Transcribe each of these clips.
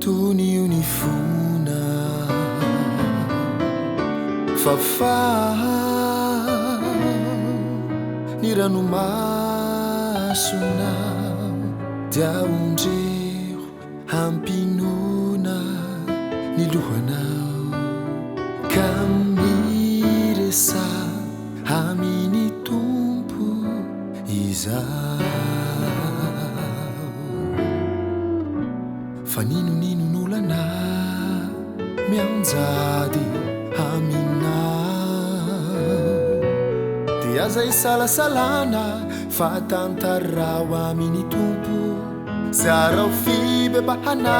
tony unifuna fafa ni ranomasona diaondrero hampinona ni lohanao kamiresa haminy tompo izao fa ninon'olana mianjady aminao dia zay salasalana fa tantarao amin'ny tompo zarao fibebahana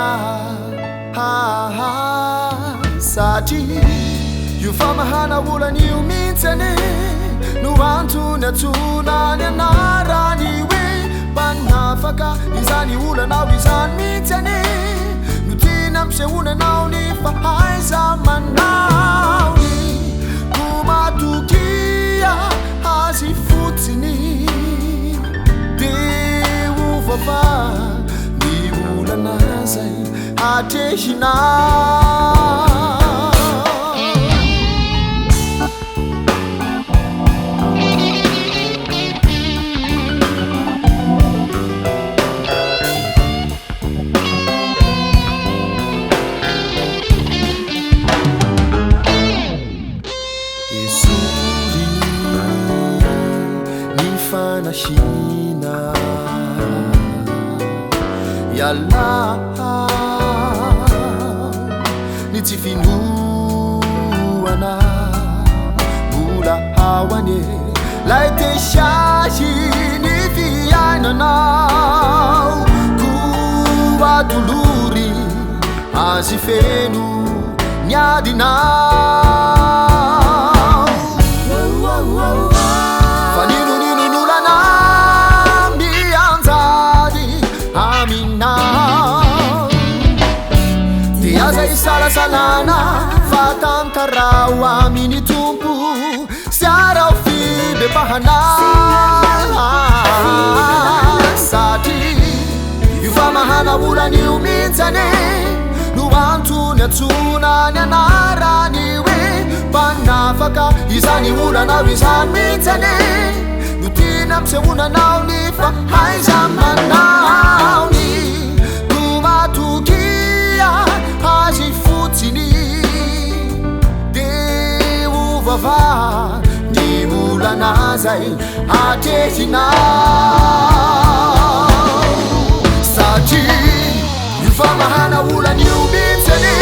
satria io famahana olana io mihitsany no antony atsonany anarany hoe mpanafaka izany olanao izany mihitsany no tiana ampisehonanao ny fahaiza manaony no matokia azy fotsiny de ovafa ny olana zay atrehinao fanahina yalla ni tsy finoana mbola hawane lay te siahy ny fiainanao koa tolory azy feno ny adinao fa ninon'olana mianjady aminao dia zay salasalana fa tantarao amin'ny tompo siarao fibebahana satria io famahana olana io mihitsany no antony atsonany anarany hoe mpanafaka izany olanao izany mihitsany no tiana ampisehonanao ny fahaiza manaony no matokia azy fotsiny de ovava ny olana zay atrehinao satria io famahana olana io mihitsany